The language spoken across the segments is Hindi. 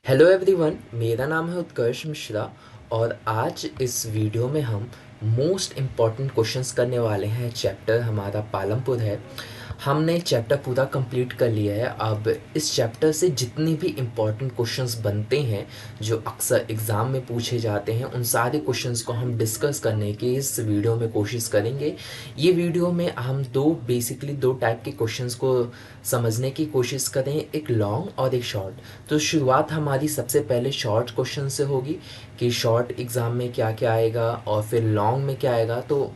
हेलो एवरीवन, मेरा नाम है उत्कर्ष मिश्रा। और आज इस वीडियो में हम मोस्ट इम्पॉर्टेंट क्वेश्चंस करने वाले हैं। चैप्टर हमारा पालमपुर है। हमने चैप्टर पूरा कंप्लीट कर लिया है। अब इस चैप्टर से जितने भी इम्पॉर्टेंट क्वेश्चंस बनते हैं जो अक्सर एग्ज़ाम में पूछे जाते हैं, उन सारे क्वेश्चंस को हम डिस्कस करने की इस वीडियो में कोशिश करेंगे। ये वीडियो में हम बेसिकली दो टाइप के क्वेश्चंस को समझने की कोशिश करें, एक लॉन्ग और एक शॉर्ट। तो शुरुआत हमारी सबसे पहले शॉर्ट क्वेश्चन से होगी कि शॉर्ट एग्ज़ाम में क्या क्या आएगा और फिर लॉन्ग में क्या आएगा, तो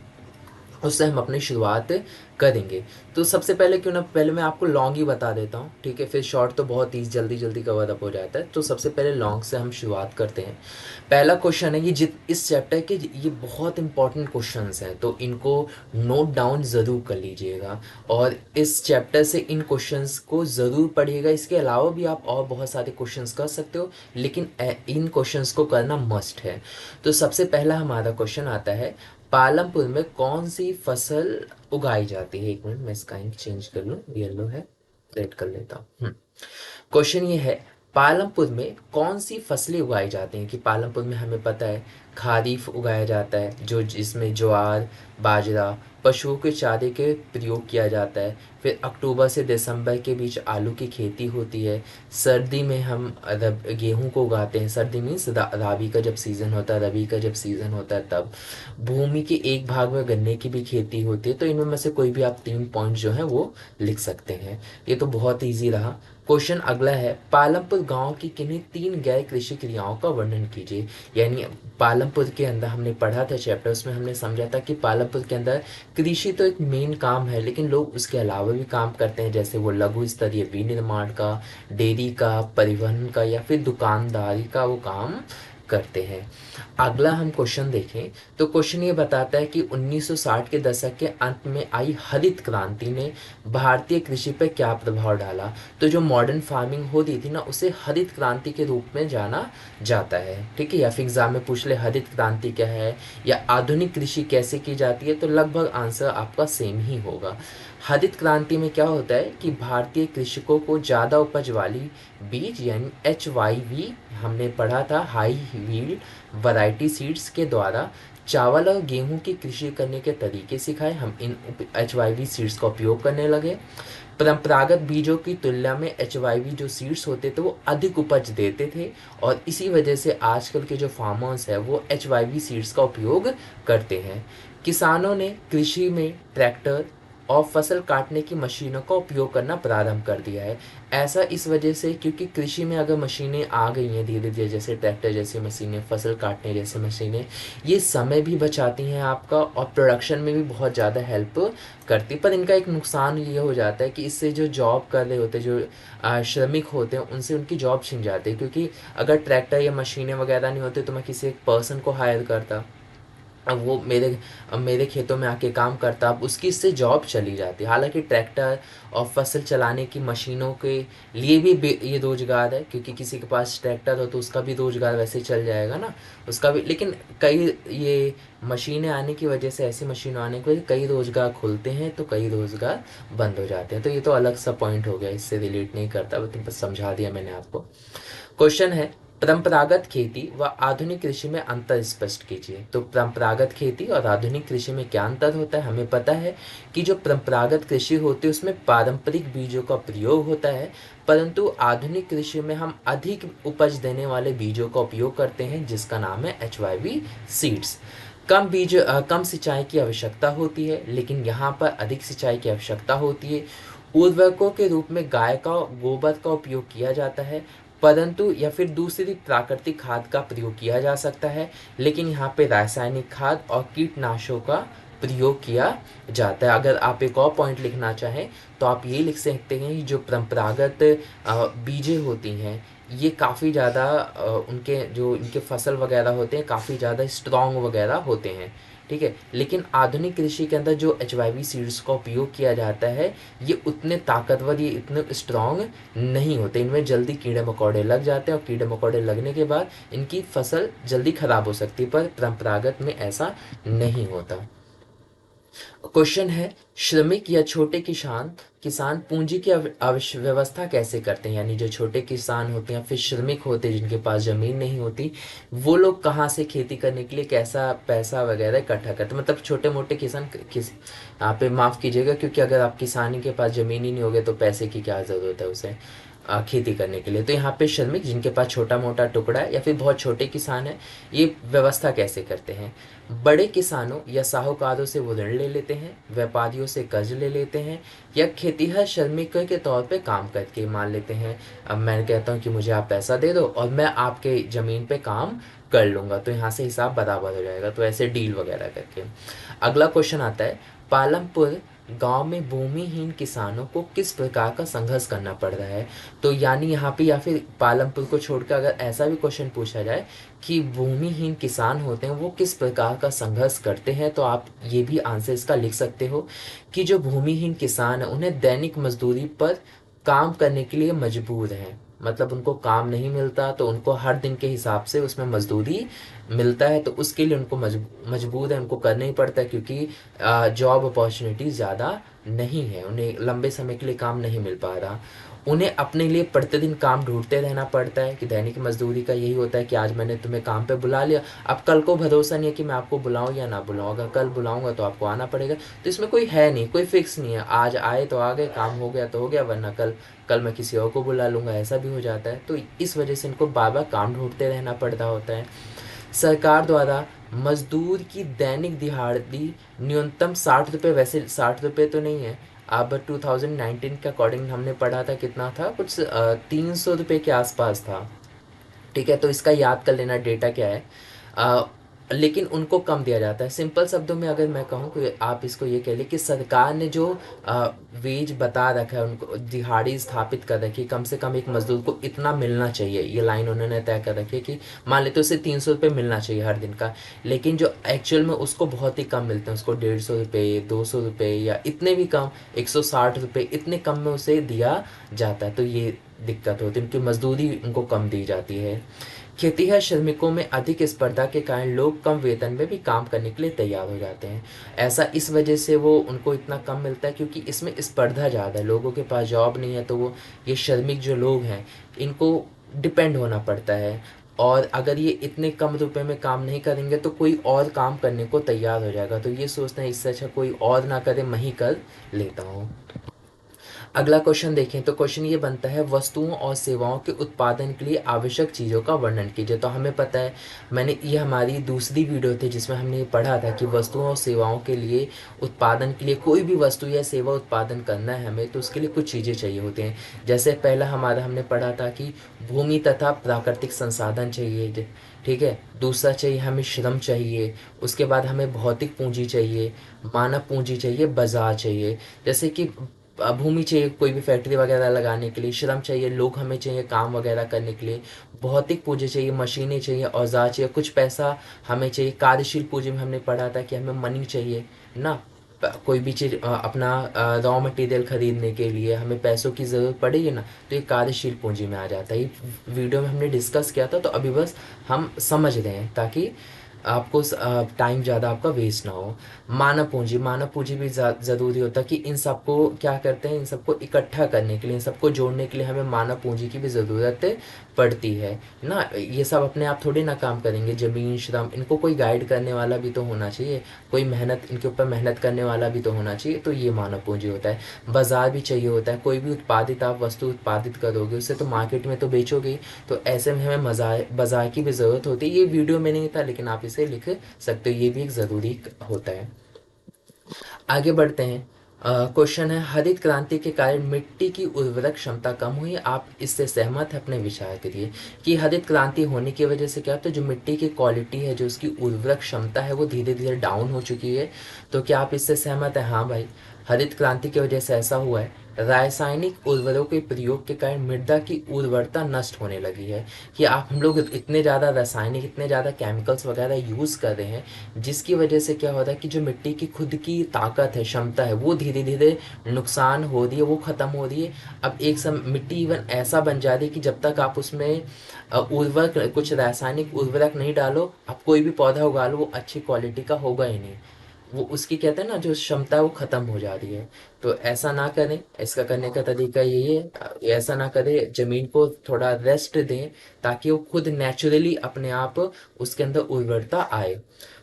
उससे हम अपनी शुरुआत करेंगे। तो सबसे पहले क्यों ना पहले मैं आपको लॉन्ग ही बता देता हूँ, ठीक है। फिर शॉर्ट तो बहुत ही जल्दी जल्दी कवर अप हो जाता है। तो सबसे पहले लॉन्ग से हम शुरुआत करते हैं। पहला क्वेश्चन है कि इस चैप्टर के ये बहुत इंपॉर्टेंट क्वेश्चंस हैं, तो इनको नोट डाउन ज़रूर कर लीजिएगा और इस चैप्टर से इन क्वेश्चंस को ज़रूर पढ़िएगा। इसके अलावा भी आप और बहुत सारे क्वेश्चंस कर सकते हो, लेकिन इन क्वेश्चंस को करना मस्ट है। तो सबसे पहला हमारा क्वेश्चन आता है, पालमपुर में कौन सी फसल उगाई जाती है। एक मिनट, मैं इसका इंक चेंज कर लूँ, येलो है, रेड कर लेता हूँ। क्वेश्चन ये है, पालमपुर में कौन सी फसलें उगाई जाती हैं। कि पालमपुर में हमें पता है खरीफ उगाया जाता है, जो जिसमें ज्वार, बाजरा, पशुओं के चारे के प्रयोग किया जाता है। फिर अक्टूबर से दिसंबर के बीच आलू की खेती होती है। सर्दी में हम गेहूं को उगाते हैं। सर्दी मीन्स राबी का जब सीज़न होता है, रबी का जब सीज़न होता है तब। भूमि के एक भाग में गन्ने की भी खेती होती है। तो इनमें में से कोई भी आप 3 पॉइंट जो हैं वो लिख सकते हैं। ये तो बहुत ईजी रहा। क्वेश्चन अगला है, पालमपुर गांव की किन्हीं 3 गैर कृषि क्रियाओं का वर्णन कीजिए। यानी पालमपुर के अंदर हमने पढ़ा था चैप्टर, उसमें हमने समझा था कि पालमपुर के अंदर कृषि तो एक मेन काम है, लेकिन लोग उसके अलावा भी काम करते हैं, जैसे वो लघु स्तरीय विनिर्माण का, डेयरी का, परिवहन का या फिर दुकानदारी का वो काम करते हैं। अगला हम क्वेश्चन देखें तो क्वेश्चन ये बताता है कि 1960 के दशक के अंत में आई हरित क्रांति ने भारतीय कृषि पर क्या प्रभाव डाला। तो जो मॉडर्न फार्मिंग हो रही थी ना, उसे हरित क्रांति के रूप में जाना जाता है, ठीक है। या फिर एग्जाम में पूछ ले हरित क्रांति क्या है या आधुनिक कृषि कैसे की जाती है, तो लगभग आंसर आपका सेम ही होगा। हरित क्रांति में क्या होता है कि भारतीय कृषकों को ज़्यादा उपज वाली बीज यानी HYV, हमने पढ़ा था हाई यील्ड वैरायटी सीड्स के द्वारा चावल और गेहूं की कृषि करने के तरीके सिखाए। हम इन HYV सीड्स का उपयोग करने लगे। परंपरागत बीजों की तुलना में HYV जो सीड्स होते थे वो अधिक उपज देते थे, और इसी वजह से आजकल के जो फार्मर्स हैं वो HYV सीड्स का उपयोग करते हैं। किसानों ने कृषि में ट्रैक्टर और फसल काटने की मशीनों का उपयोग करना प्रारंभ कर दिया है। ऐसा इस वजह से क्योंकि कृषि में अगर मशीनें आ गई हैं धीरे धीरे, जैसे ट्रैक्टर जैसी मशीनें, फसल काटने जैसी मशीनें, ये समय भी बचाती हैं आपका और प्रोडक्शन में भी बहुत ज़्यादा हेल्प करती। पर इनका एक नुकसान ये हो जाता है कि इससे जो जॉब कर रहे होते, जो श्रमिक होते हैं, उनसे उनकी जॉब छिन जाती है। क्योंकि अगर ट्रैक्टर या मशीनें वगैरह नहीं होती तो मैं किसी एक पर्सन को हायर करता, अब वो मेरे खेतों में आके काम करता, अब उसकी इससे जॉब चली जाती। हालांकि ट्रैक्टर और फसल चलाने की मशीनों के लिए भी ये रोजगार है, क्योंकि किसी के पास ट्रैक्टर हो तो उसका भी रोजगार वैसे चल जाएगा ना, उसका भी। लेकिन कई ये मशीनें आने की वजह से, ऐसी मशीनें आने की वजह से कई रोजगार खुलते हैं तो कई रोजगार बंद हो जाते हैं। तो ये तो अलग सा पॉइंट हो गया, इससे रिलेट नहीं करता, बस समझा दिया मैंने आपको। क्वेश्चन है, परंपरागत खेती व आधुनिक कृषि में अंतर स्पष्ट कीजिए। तो परंपरागत खेती और आधुनिक कृषि में क्या अंतर होता है। हमें पता है कि जो परंपरागत कृषि होती है उसमें पारंपरिक बीजों का प्रयोग होता है, परंतु आधुनिक कृषि में हम अधिक उपज देने वाले बीजों का उपयोग करते हैं, जिसका नाम है HYV सीड्स। कम सिंचाई की आवश्यकता होती है, लेकिन यहाँ पर अधिक सिंचाई की आवश्यकता होती है। उर्वरकों के रूप में गाय का गोबर का उपयोग किया जाता है, परंतु या फिर दूसरी प्राकृतिक खाद का प्रयोग किया जा सकता है, लेकिन यहाँ पे रासायनिक खाद और कीटनाशकों का प्रयोग किया जाता है। अगर आप एक और पॉइंट लिखना चाहें तो आप ये लिख सकते हैं कि जो परंपरागत बीजें होती हैं ये काफ़ी ज़्यादा उनके जो इनके फसल वगैरह होते हैं काफ़ी ज़्यादा स्ट्रॉन्ग वगैरह होते हैं, ठीक है। लेकिन आधुनिक कृषि के अंदर जो HYV सीड्स का उपयोग किया जाता है ये उतने ताकतवर, ये इतने स्ट्रॉन्ग नहीं होते, इनमें जल्दी कीड़े मकोड़े लग जाते हैं और कीड़े मकोड़े लगने के बाद इनकी फसल जल्दी ख़राब हो सकती है, पर परंपरागत में ऐसा नहीं होता। क्वेश्चन है, श्रमिक या छोटे किसान किसान पूंजी की व्यवस्था कैसे करते हैं? यानी जो छोटे किसान होते हैं फिर श्रमिक होते हैं जिनके पास जमीन नहीं होती, वो लोग कहाँ से खेती करने के लिए कैसा पैसा वगैरह इकट्ठा करते हैं? मतलब छोटे मोटे किसान किस, यहाँ पे माफ़ कीजिएगा, क्योंकि अगर आप किसानी के पास ज़मीन ही नहीं होगे तो पैसे की क्या ज़रूरत है उसे खेती करने के लिए। तो यहाँ पे श्रमिक जिनके पास छोटा मोटा टुकड़ा है या फिर बहुत छोटे किसान है, ये व्यवस्था कैसे करते हैं? बड़े किसानों या साहूकारों से वो ऋण ले लेते हैं, व्यापारियों से कर्ज ले लेते हैं, या खेतीहर श्रमिक के तौर पे काम करके मान लेते हैं, अब मैं कहता हूँ कि मुझे आप पैसा दे दो और मैं आपके ज़मीन पे काम कर लूँगा, तो यहाँ से हिसाब बराबर हो जाएगा, तो ऐसे डील वगैरह करके। अगला क्वेश्चन आता है, पालमपुर गांव में भूमिहीन किसानों को किस प्रकार का संघर्ष करना पड़ रहा है? तो यानी यहाँ पे या फिर पालमपुर को छोड़कर अगर ऐसा भी क्वेश्चन पूछा जाए कि भूमिहीन किसान होते हैं वो किस प्रकार का संघर्ष करते हैं, तो आप ये भी आंसर इसका लिख सकते हो कि जो भूमिहीन किसान है उन्हें दैनिक मजदूरी पर काम करने के लिए मजबूर हैं। मतलब उनको काम नहीं मिलता तो उनको हर दिन के हिसाब से उसमें मजदूरी मिलता है, तो उसके लिए उनको मजबूर है, उनको करना ही पड़ता है, क्योंकि जॉब अपॉर्चुनिटीज़ ज़्यादा नहीं है, उन्हें लंबे समय के लिए काम नहीं मिल पा रहा। उन्हें अपने लिए प्रतिदिन काम ढूंढते रहना पड़ता है कि दैनिक मजदूरी का यही होता है कि आज मैंने तुम्हें काम पे बुला लिया, अब कल को भरोसा नहीं है कि मैं आपको बुलाऊं या ना बुलाऊं, अगर कल बुलाऊंगा तो आपको आना पड़ेगा। तो इसमें कोई है नहीं, कोई फिक्स नहीं है, आज आए तो आ गए, काम हो गया तो हो गया, वरना कल कल मैं किसी और को बुला लूँगा, ऐसा भी हो जाता है। तो इस वजह से इनको बार बार काम ढूंढते रहना पड़ता होता है। सरकार द्वारा मजदूर की दैनिक दिहाड़ी न्यूनतम 60 रुपये, वैसे 60 रुपये तो नहीं है, अब 2019 के अकॉर्डिंग हमने पढ़ा था कितना था, कुछ 300 रुपये के आसपास था। ठीक है, तो इसका याद कर लेना डेटा क्या है। अ, लेकिन उनको कम दिया जाता है। सिंपल शब्दों में अगर मैं कहूँ कि आप इसको ये कह लें कि सरकार ने जो वेज बता रखा है, उनको दिहाड़ी स्थापित कर रखी है, कम से कम एक मजदूर को इतना मिलना चाहिए, ये लाइन उन्होंने तय कर रखी है कि मान लेते उसे 300 रुपये मिलना चाहिए हर दिन का, लेकिन जो एक्चुअल में उसको बहुत ही कम मिलते हैं, उसको 150 रुपये, 200 रुपये या इतने भी कम, 160 रुपये, इतने कम में उसे दिया जाता है। तो ये दिक्कत होती है, उनकी मजदूरी उनको कम दी जाती है। खेतीहर श्रमिकों में अधिक स्पर्धा के कारण लोग कम वेतन में भी काम करने के लिए तैयार हो जाते हैं। ऐसा इस वजह से वो उनको इतना कम मिलता है क्योंकि इसमें स्पर्धा ज़्यादा है, लोगों के पास जॉब नहीं है, तो वो ये श्रमिक जो लोग हैं इनको डिपेंड होना पड़ता है, और अगर ये इतने कम रुपए में काम नहीं करेंगे तो कोई और काम करने को तैयार हो जाएगा, तो ये सोचते हैं इससे अच्छा कोई और ना करे, मैं ही कर लेता हूँ। अगला क्वेश्चन देखें तो क्वेश्चन ये बनता है, वस्तुओं और सेवाओं के उत्पादन के लिए आवश्यक चीज़ों का वर्णन कीजिए। तो हमें पता है, मैंने ये हमारी दूसरी वीडियो थी जिसमें हमने ये पढ़ा था कि वस्तुओं और सेवाओं के लिए उत्पादन के लिए, कोई भी वस्तु या सेवा उत्पादन करना है हमें तो उसके लिए कुछ चीज़ें चाहिए होती हैं। जैसे पहला हमारा हमने पढ़ा था कि भूमि तथा प्राकृतिक संसाधन चाहिए, ठीक है। दूसरा चाहिए हमें श्रम चाहिए, उसके बाद हमें भौतिक पूंजी चाहिए, मानव पूंजी चाहिए, बाजार चाहिए। जैसे कि भूमि चाहिए कोई भी फैक्ट्री वगैरह लगाने के लिए, श्रम चाहिए, लोग हमें चाहिए काम वगैरह करने के लिए, भौतिक पूंजी चाहिए, मशीनें चाहिए, औजार चाहिए, कुछ पैसा हमें चाहिए, कार्यशील पूंजी में हमने पढ़ा था कि हमें मनी चाहिए ना, कोई भी चीज़ अपना रॉ मटेरियल खरीदने के लिए हमें पैसों की ज़रूरत पड़ेगी ना, तो ये कार्यशील पूंजी में आ जाता है। ये वीडियो में हमने डिस्कस किया था, तो अभी बस हम समझ रहे हैं ताकि आपको टाइम ज़्यादा आपका वेस्ट ना हो। मानव पूंजी भी ज़रूरी होता है कि इन सबको क्या करते हैं, इन सबको इकट्ठा करने के लिए, इन सबको जोड़ने के लिए हमें मानव पूंजी की भी ज़रूरत पड़ती है ना। ये सब अपने आप थोड़ी ना काम करेंगे, ज़मीन श्रम, इनको कोई गाइड करने वाला भी तो होना चाहिए, कोई मेहनत इनके ऊपर मेहनत करने वाला भी तो होना चाहिए, तो ये मानव पूंजी होता है। बाजार भी चाहिए होता है, कोई भी उत्पादित आप वस्तु उत्पादित करोगे उससे तो मार्केट में तो बेचोगे ही, तो ऐसे में हमें बाजार की भी ज़रूरत होती है। ये वीडियो में नहीं था लेकिन आप इसे लिख सकते हो, ये भी एक ज़रूरी होता है। आगे बढ़ते हैं। क्वेश्चन है, हरित क्रांति के कारण मिट्टी की उर्वरक क्षमता कम हुई, आप इससे सहमत है? अपने विचार करिए कि हरित क्रांति होने की वजह से क्या होता है, जो मिट्टी की क्वालिटी है, जो उसकी उर्वरक क्षमता है वो धीरे धीरे डाउन हो चुकी है। तो क्या आप इससे सहमत है? हाँ भाई, हरित क्रांति की वजह से ऐसा हुआ है। रासायनिक उर्वरकों के प्रयोग के कारण मृदा की उर्वरता नष्ट होने लगी है कि आप हम लोग इतने ज़्यादा रासायनिक, इतने ज़्यादा केमिकल्स वगैरह यूज़ कर रहे हैं, जिसकी वजह से क्या हो रहा है कि जो मिट्टी की खुद की ताकत है, क्षमता है, वो धीरे धीरे नुकसान हो रही है, वो ख़त्म हो रही है। अब एक मिट्टी इवन ऐसा बन जा रही है कि जब तक आप उसमें उर्वरक, कुछ रासायनिक उर्वरक नहीं डालो, आप कोई भी पौधा उगा लो, वो अच्छी क्वालिटी का होगा ही नहीं। वो उसकी कहते हैं ना जो क्षमता है वो ख़त्म हो जा रही है। तो ऐसा ना करें, इसका करने का तरीका यही है, ऐसा ना करें, ज़मीन को थोड़ा रेस्ट दें ताकि वो खुद नेचुरली अपने आप उसके अंदर उर्वरता आए।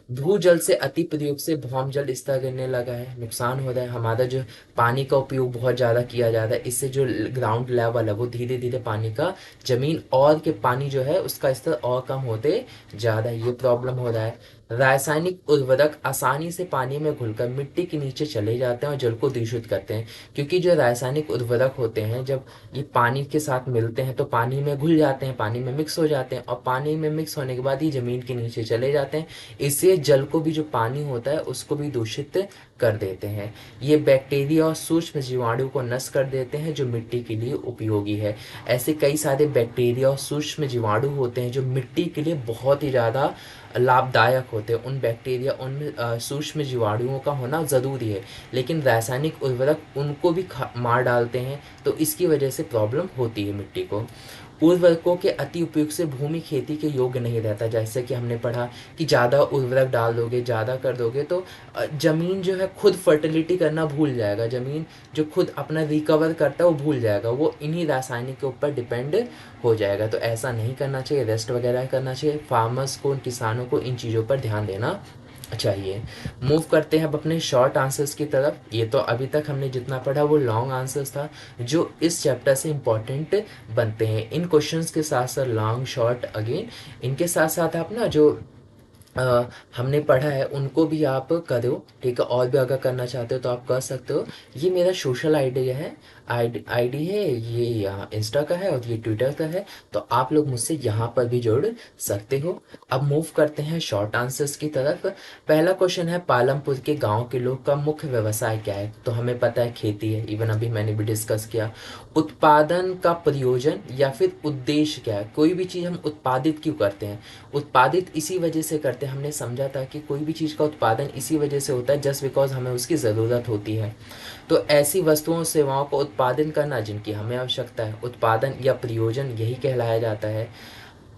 भूजल से अति प्रयोग से भौम जल स्तर गिरने लगा है, नुकसान हो रहा है। हमारा जो पानी का उपयोग बहुत ज़्यादा किया जा रहा है, इससे जो ग्राउंड लेवल है वो धीरे धीरे पानी का, जमीन और के पानी जो है उसका स्तर और कम होते जा रहा है, ये प्रॉब्लम हो रहा है। रासायनिक उर्वरक आसानी से पानी में घुलकर मिट्टी के नीचे चले जाते हैं और जल को दूषित करते हैं, क्योंकि जो रासायनिक उर्वरक होते हैं जब ये पानी के साथ मिलते हैं तो पानी में घुल जाते हैं, पानी में मिक्स हो जाते हैं, और पानी में मिक्स होने के बाद ही ज़मीन के नीचे चले जाते हैं। इससे जल को भी, जो पानी होता है उसको भी दूषित कर देते हैं। ये बैक्टीरिया और सूक्ष्म जीवाणु को नष्ट कर देते हैं जो मिट्टी के लिए उपयोगी है। ऐसे कई सारे बैक्टीरिया और सूक्ष्म जीवाणु होते हैं जो मिट्टी के लिए बहुत ही ज़्यादा लाभदायक होते हैं। उन बैक्टीरिया, उन सूक्ष्म जीवाणुओं का होना ज़रूरी है, लेकिन रासायनिक उर्वरक उनको भी मार डालते हैं, तो इसकी वजह से प्रॉब्लम होती है मिट्टी को। उर्वरकों के अति उपयोग से भूमि खेती के योग्य नहीं रहता। जैसे कि हमने पढ़ा कि ज़्यादा उर्वरक डाल दोगे, ज़्यादा कर दोगे तो ज़मीन जो है खुद फर्टिलिटी करना भूल जाएगा, ज़मीन जो खुद अपना रिकवर करता है वो भूल जाएगा, वो इन्हीं रासायनिक के ऊपर डिपेंड हो जाएगा। तो ऐसा नहीं करना चाहिए, रेस्ट वगैरह करना चाहिए। फार्मर्स को, किसानों को इन चीज़ों पर ध्यान देना चाहिए। मूव करते हैं अब अपने शॉर्ट आंसर्स की तरफ। ये तो अभी तक हमने जितना पढ़ा वो लॉन्ग आंसर्स था जो इस चैप्टर से इम्पॉर्टेंट बनते हैं। इन क्वेश्चंस के साथ साथ लॉन्ग शॉर्ट अगेन, इनके साथ साथ आप ना जो हमने पढ़ा है उनको भी आप करो, ठीक है। और भी अगर करना चाहते हो तो आप कर सकते हो। ये मेरा सोशल आइडिया है, आईडी है, ये यहाँ इंस्टा का है और ये ट्विटर का है, तो आप लोग मुझसे यहाँ पर भी जुड़ सकते हो। अब मूव करते हैं शॉर्ट आंसर्स की तरफ। पहला क्वेश्चन है, पालमपुर के गांव के लोग का मुख्य व्यवसाय क्या है? तो हमें पता है खेती है, इवन अभी मैंने भी डिस्कस किया। उत्पादन का प्रयोजन या फिर उद्देश्य क्या है? कोई भी चीज़ हम उत्पादित क्यों करते हैं? उत्पादित इसी वजह से करते हैं, हमने समझा था कि कोई भी चीज़ का उत्पादन इसी वजह से होता है जस्ट बिकॉज हमें उसकी ज़रूरत होती है। तो ऐसी वस्तुओं सेवाओं को उत्पादन करना जिनकी हमें आवश्यकता है, उत्पादन या प्रयोजन यही कहलाया जाता है।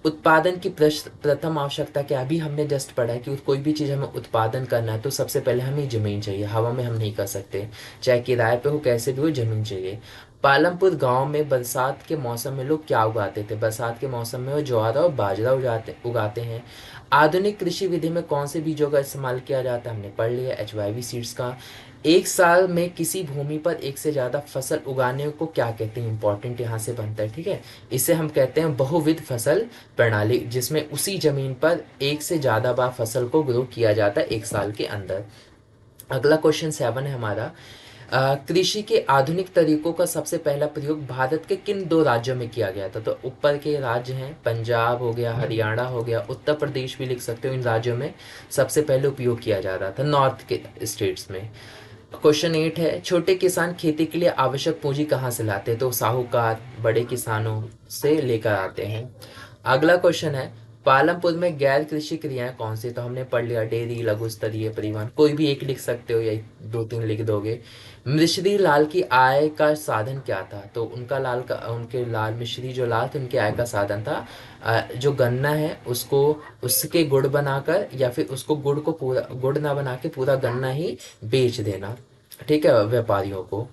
उत्पादन की प्रथम आवश्यकता क्या? अभी हमने जस्ट पढ़ा है कि कोई भी चीज़ हमें उत्पादन करना है तो सबसे पहले हमें ज़मीन चाहिए, हवा में हम नहीं कर सकते, चाहे किराए पे हो कैसे भी हो, ज़मीन चाहिए। पालमपुर गांव में बरसात के मौसम में लोग क्या उगाते थे? बरसात के मौसम में वो ज्वार और बाजरा उगाते हैं। आधुनिक कृषि विधि में कौन से बीजों का इस्तेमाल किया जाता है? हमने पढ़ लिया, HYV सीड्स का। एक साल में किसी भूमि पर एक से ज़्यादा फसल उगाने को क्या कहते हैं? इंपॉर्टेंट यहाँ से बनता है, ठीक है। इसे हम कहते हैं बहुविध फसल प्रणाली, जिसमें उसी जमीन पर एक से ज़्यादा बार फसल को ग्रो किया जाता है एक साल के अंदर। अगला क्वेश्चन 7 है हमारा, कृषि के आधुनिक तरीकों का सबसे पहला प्रयोग भारत के किन दो राज्यों में किया गया था? तो ऊपर के राज्य हैं, पंजाब हो गया, हरियाणा हो गया, उत्तर प्रदेश भी लिख सकते हो। इन राज्यों में सबसे पहले उपयोग किया जा रहा था, नॉर्थ के स्टेट्स में। क्वेश्चन 8 है, छोटे किसान खेती के लिए आवश्यक पूंजी कहाँ से लाते हैं? तो साहूकार, बड़े किसानों से लेकर आते हैं। अगला क्वेश्चन है, पालमपुर में गैर कृषि क्रियाएं कौन सी? तो हमने पढ़ लिया, डेयरी, लघु स्तरीय परिवहन, कोई भी एक लिख सकते हो या दो तीन लिख दोगे। मिश्री लाल की आय का साधन क्या था? तो उनके लाल मिश्री जो लाल थे उनके आय का साधन था जो गन्ना है उसको, उसके गुड़ बनाकर, या फिर उसको गुड़ को पूरा गुड़ ना बना के पूरा गन्ना ही बेच देना, ठीक है, व्यापारियों को।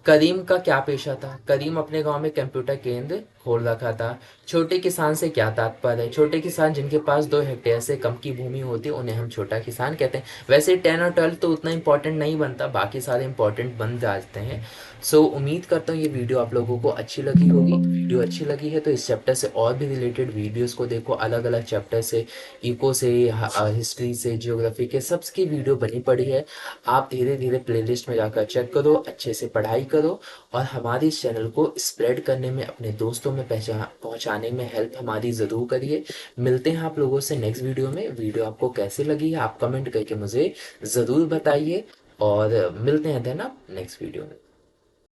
करीम का क्या पेशा था? करीम अपने गांव में कंप्यूटर केंद्र खोल रखा था। छोटे किसान से क्या तात्पर्य है? छोटे किसान जिनके पास 2 हेक्टेयर से कम की भूमि होती है उन्हें हम छोटा किसान कहते हैं। वैसे 10 और 12 तो उतना इंपॉर्टेंट नहीं बनता, बाकी सारे इंपॉर्टेंट बन जाते हैं। सो उम्मीद करता हूँ ये वीडियो आप लोगों को अच्छी लगी होगी। वीडियो अच्छी लगी है तो इस चैप्टर से और भी रिलेटेड वीडियोस को देखो, अलग अलग चैप्टर से, इको से, हिस्ट्री से, जियोग्राफी के, सबकी वीडियो बनी पड़ी है। आप धीरे धीरे प्लेलिस्ट में जाकर चेक करो, अच्छे से पढ़ाई करो, और हमारे इस चैनल को स्प्रेड करने में, अपने दोस्तों में पहुंचाने में हेल्प हमारी ज़रूर करिए। मिलते हैं आप लोगों से नेक्स्ट वीडियो में। वीडियो आपको कैसे लगी है आप कमेंट करके मुझे ज़रूर बताइए, और मिलते हैं देन आप नेक्स्ट वीडियो में।